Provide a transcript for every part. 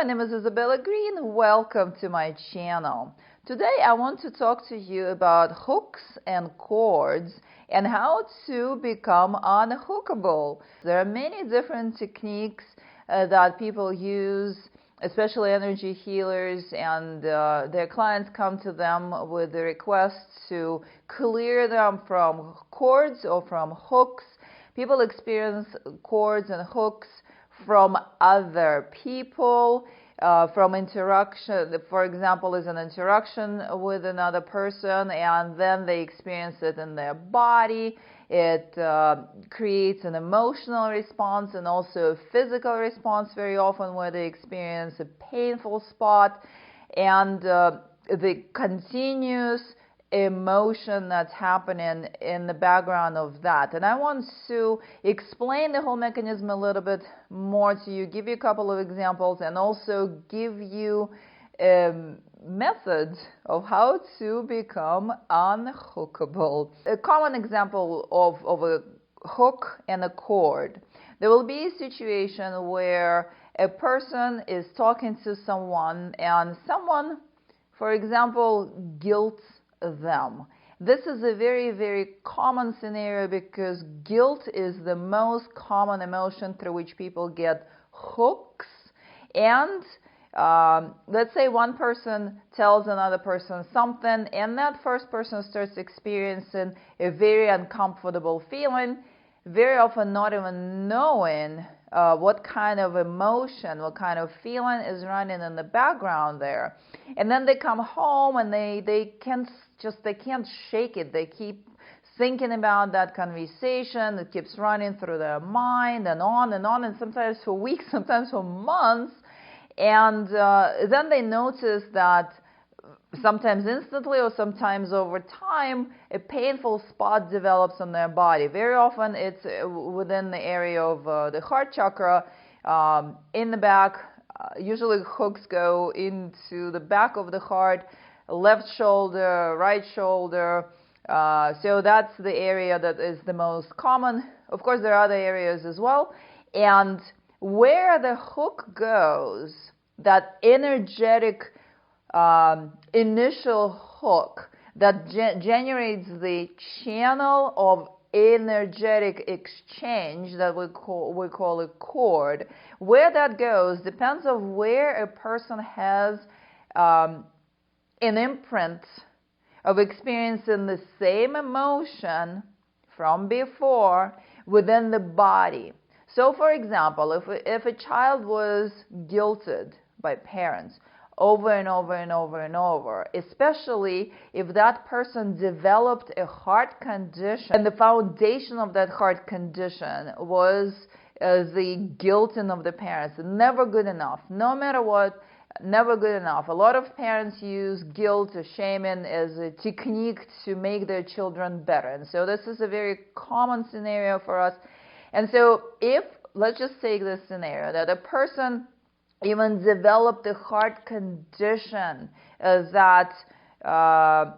my name is Isabella Greene. Welcome to my channel. Today I want to talk to you about hooks and cords and how to become unhookable. There are many different techniques that people use, especially energy healers, and their clients come to them with the request to clear them from cords or from hooks. People experience cords and hooks from other people, from interaction. For example, is an interaction with another person, and then they experience it in their body. It creates an emotional response and also a physical response very often, where they experience a painful spot and the continuous emotion that's happening in the background of that. And I want to explain the whole mechanism a little bit more to you, give you a couple of examples, and also give you methods of how to become unhookable. A common example of a hook and a cord. There will be a situation where a person is talking to someone and someone, for example, guilts them. This is a very, very common scenario because guilt is the most common emotion through which people get hooks. And let's say one person tells another person something, and that first person starts experiencing a very uncomfortable feeling, very often not even knowing what kind of emotion, what kind of feeling is running in the background there. And then they come home and they can't shake it. They keep thinking about that conversation. It keeps running through their mind and on, and sometimes for weeks, sometimes for months. And then they notice that sometimes instantly or sometimes over time, a painful spot develops on their body. Very often it's within the area of the heart chakra, in the back. Usually hooks go into the back of the heart, left shoulder, right shoulder. So that's the area that is the most common. Of course, there are other areas as well. And where the hook goes, that energetic initial hook that generates the channel of energetic exchange that we call a cord, where that goes depends on where a person has an imprint of experiencing the same emotion from before within the body. So, for example, if a child was guilted by parents over and over and over and over, especially if that person developed a heart condition, and the foundation of that heart condition was the guilting of the parents, never good enough, no matter what, never good enough. A lot of parents use guilt or shaming as a technique to make their children better. And so this is a very common scenario for us. And so if, let's just take this scenario, that a person even developed a heart condition that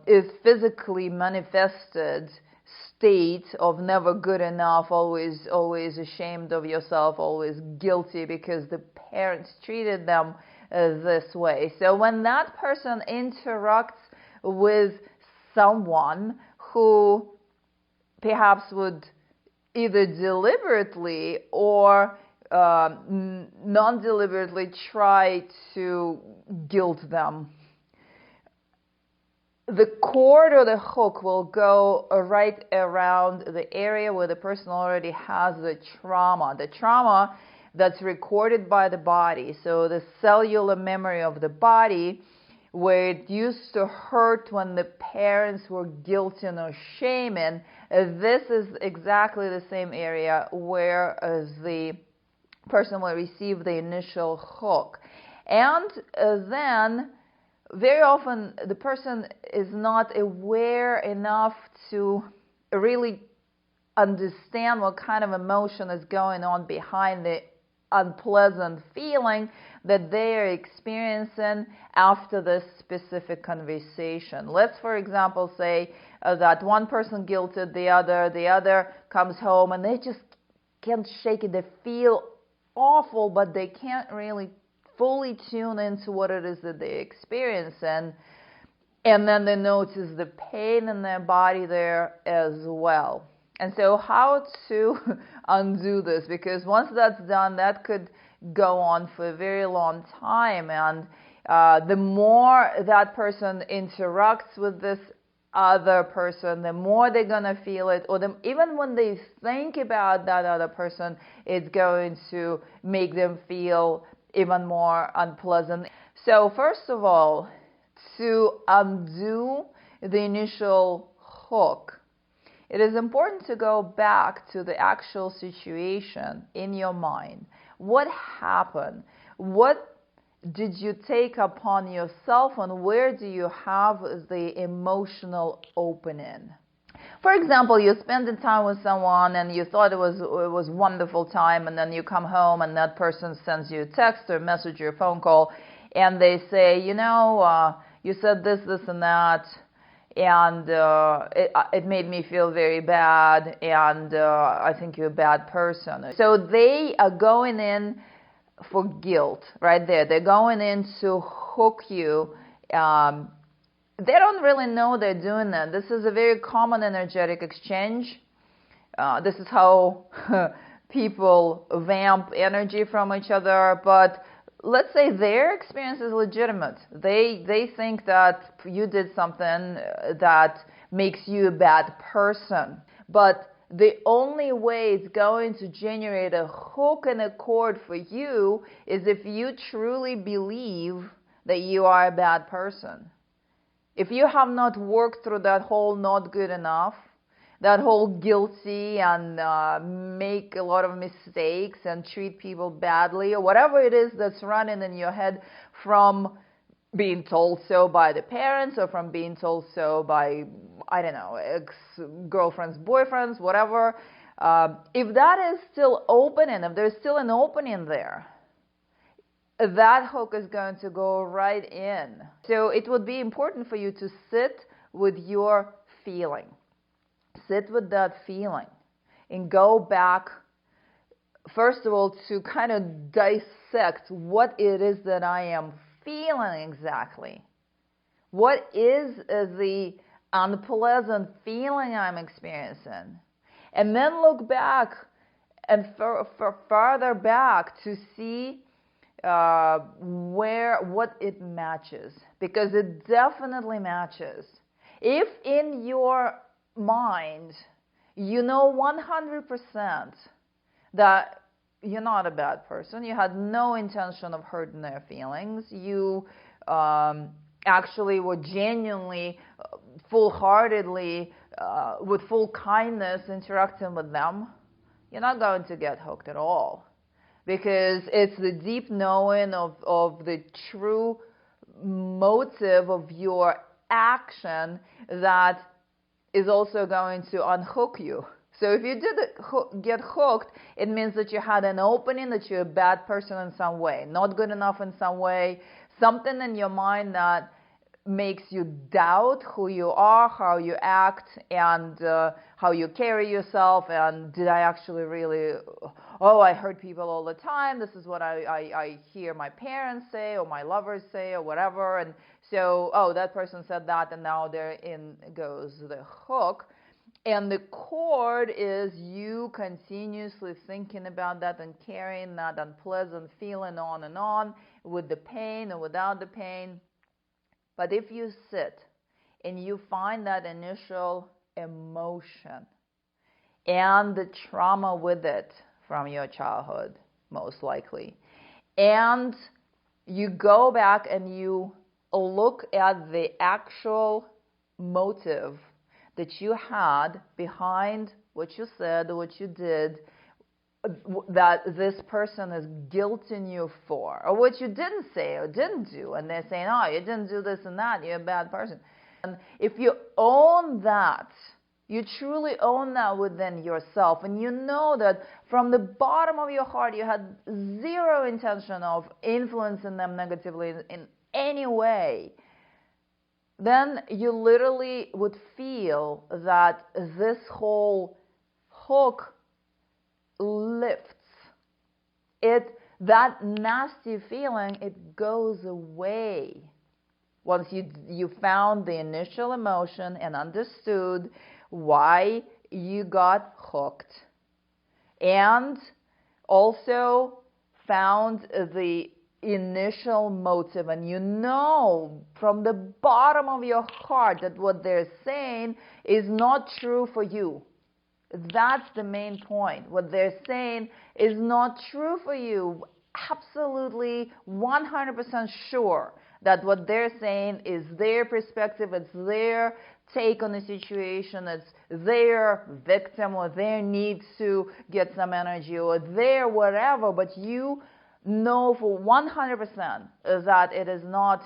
is physically manifested state of never good enough, always ashamed of yourself, always guilty because the parents treated them this way. So when that person interacts with someone who perhaps would either deliberately or non-deliberately try to guilt them, the cord or the hook will go right around the area where the person already has the trauma that's recorded by the body. So the cellular memory of the body, where it used to hurt when the parents were guilting or shaming, this is exactly the same area where the person will receive the initial hook. And then very often the person is not aware enough to really understand what kind of emotion is going on behind the unpleasant feeling that they are experiencing after this specific conversation. Let's, for example, say that one person guilted the other comes home and they just can't shake it. They feel awful, but they can't really fully tune into what it is that they experience, and then they notice the pain in their body there as well. And so how to undo this? Because once that's done, that could go on for a very long time. And the more that person interacts with this other person, the more they're going to feel it. Or even when they think about that other person, it's going to make them feel even more unpleasant. So first of all, to undo the initial hook, it is important to go back to the actual situation in your mind. What happened? What did you take upon yourself, and where do you have the emotional opening? For example, you spent the time with someone and you thought it was wonderful time, and then you come home and that person sends you a text or a message or a phone call, and they say, you said this, and that, and it made me feel very bad, and I think you're a bad person. So they are going in for guilt right there. They're going in to hook you. They don't really know they're doing that. This is a very common energetic exchange. This is how people vamp energy from each other. But let's say their experience is legitimate. They think that you did something that makes you a bad person. But the only way it's going to generate a hook and a cord for you is if you truly believe that you are a bad person. If you have not worked through that whole not good enough, that whole guilty and make a lot of mistakes and treat people badly, or whatever it is that's running in your head from being told so by the parents or from being told so by, I don't know, ex-girlfriends, boyfriends, whatever, if that is still open and if there's still an opening there, that hook is going to go right in. So it would be important for you to sit with your feeling. Sit with that feeling and go back, first of all, to kind of dissect what it is that I am feeling exactly. What is the unpleasant feeling I'm experiencing? And then look back and further back to see what it matches, because it definitely matches. If in your mind you know 100% that you're not a bad person, you had no intention of hurting their feelings, you actually were genuinely, full-heartedly, with full kindness interacting with them, you're not going to get hooked at all. Because it's the deep knowing of the true motive of your action that is also going to unhook you. So if you did get hooked, it means that you had an opening, that you're a bad person in some way, not good enough in some way, something in your mind that makes you doubt who you are, how you act, and how you carry yourself, and did I actually really, I hurt people all the time, this is what I hear my parents say, or my lovers say, or whatever, and so, that person said that, and now there in goes the hook. And the cord is you continuously thinking about that and carrying that unpleasant feeling on and on, with the pain or without the pain. But if you sit and you find that initial emotion and the trauma with it from your childhood, most likely, and you go back and you look at the actual motive that you had behind what you said, what you did, that this person is guilting you for, or what you didn't say or didn't do, and they're saying, you didn't do this and that, you're a bad person. And if you own that, you truly own that within yourself, and you know that from the bottom of your heart you had zero intention of influencing them negatively in any way, then you literally would feel that this whole hook lifts. It that nasty feeling, it goes away. Once you found the initial emotion and understood why you got hooked, and also found the initial motive, and you know from the bottom of your heart that what they're saying is not true for you. That's the main point. What they're saying is not true for you. Absolutely 100% sure that what they're saying is their perspective, it's their take on the situation, it's their victim or their need to get some energy or their whatever, but you know for 100% that it is not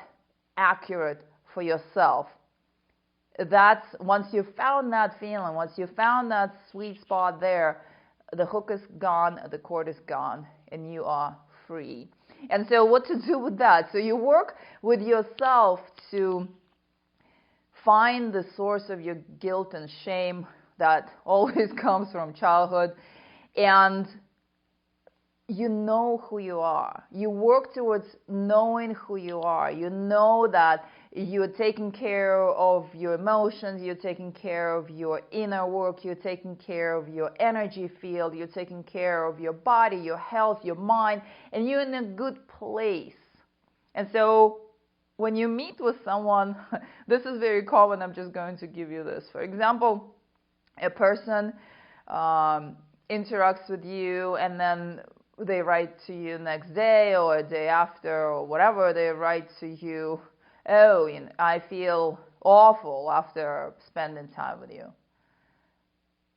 accurate for yourself. That's once you found that feeling, once you found that sweet spot there, the hook is gone, the cord is gone, and you are free. And so what to do with that? So you work with yourself to find the source of your guilt and shame that always comes from childhood, and you know who you are. You work towards knowing who you are. You know that you're taking care of your emotions, you're taking care of your inner work, you're taking care of your energy field, you're taking care of your body, your health, your mind, and you're in a good place. And so when you meet with someone, this is very common, I'm just going to give you this. For example, a person interacts with you, and then they write to you next day or a day after or whatever, they write to you, oh, you know, I feel awful after spending time with you.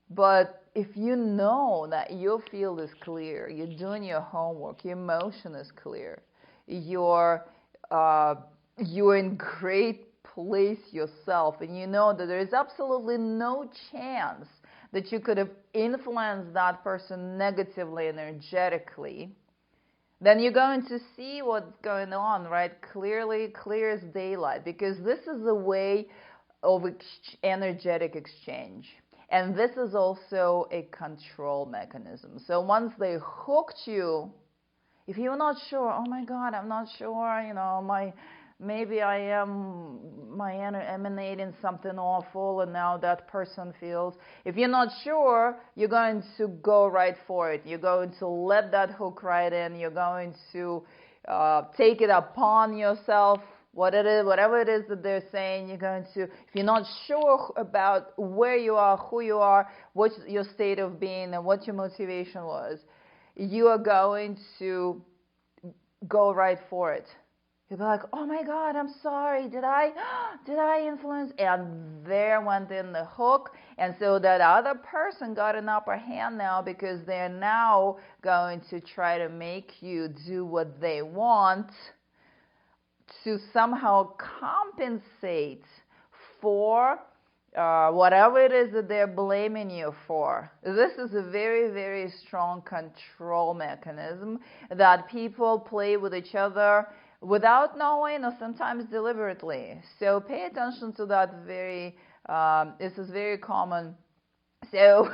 But if you know that your field is clear, you're doing your homework, your emotion is clear, you're in great place yourself, and you know that there is absolutely no chance that you could have influenced that person negatively, energetically, then you're going to see what's going on, right? Clearly, clear as daylight, because this is a way of energetic exchange. And this is also a control mechanism. So once they hooked you, if you're not sure, oh my God, I'm not sure, you know, maybe I am emanating something awful, and now that person feels. If you're not sure, you're going to go right for it. You're going to let that hook right in. You're going to take it upon yourself, whatever it is that they're saying. You're going to, if you're not sure about where you are, who you are, what's your state of being, and what your motivation was, you are going to go right for it. You'll be like, oh my God, I'm sorry. Did I influence? And there went in the hook. And so that other person got an upper hand now, because they're now going to try to make you do what they want to somehow compensate for whatever it is that they're blaming you for. This is a very, very strong control mechanism that people play with each other without knowing, or sometimes deliberately. So pay attention to that. This is very common. So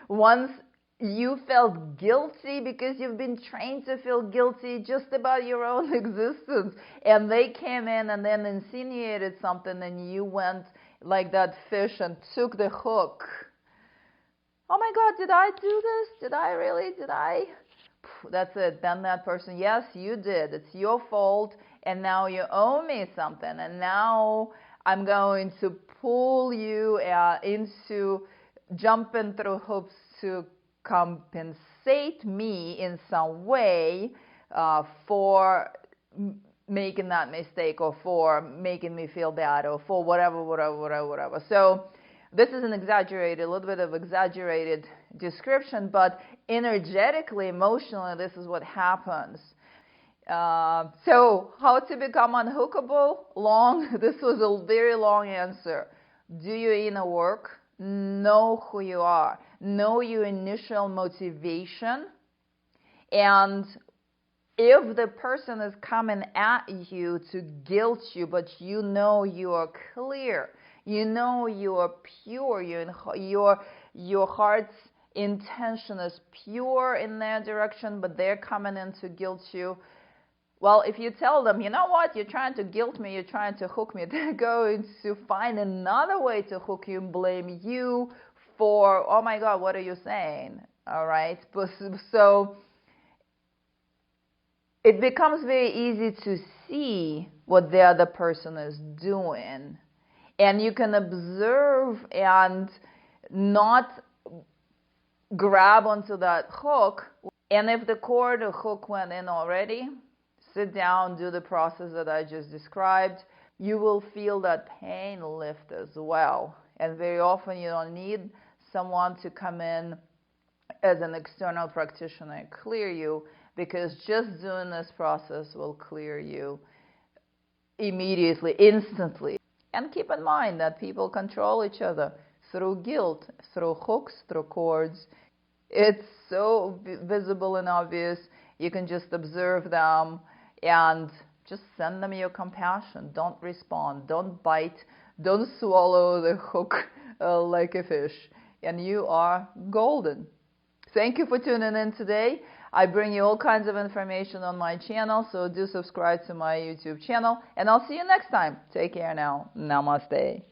once you felt guilty, because you've been trained to feel guilty just about your own existence, and they came in and then insinuated something, and you went like that fish and took the hook. Oh my God, did I do this? Did I? That's it. Then that person, yes, you did. It's your fault, and now you owe me something, and now I'm going to pull you into jumping through hoops to compensate me in some way for making that mistake, or for making me feel bad, or for whatever. So this is a little bit of exaggerated description, but energetically, emotionally, this is what happens. So how to become unhookable? This was a very long answer. Do your inner work. Know who you are. Know your initial motivation. And if the person is coming at you to guilt you, but you know you are clear, you know you are pure, your heart's intention is pure in their direction, but they're coming in to guilt you. Well, if you tell them, you know what, you're trying to guilt me, you're trying to hook me, they're going to find another way to hook you and blame you for, oh my God, what are you saying? All right. So it becomes very easy to see what the other person is doing. And you can observe and not grab onto that hook. And if the cord or hook went in already, sit down, do the process that I just described. You will feel that pain lift as well. And very often you don't need someone to come in as an external practitioner and clear you, because just doing this process will clear you immediately, instantly. And keep in mind that people control each other through guilt, through hooks, through cords. It's so visible and obvious. You can just observe them and just send them your compassion. Don't respond. Don't bite. Don't swallow the hook like a fish. And you are golden. Thank you for tuning in today. I bring you all kinds of information on my channel, so do subscribe to my YouTube channel. And I'll see you next time. Take care now. Namaste.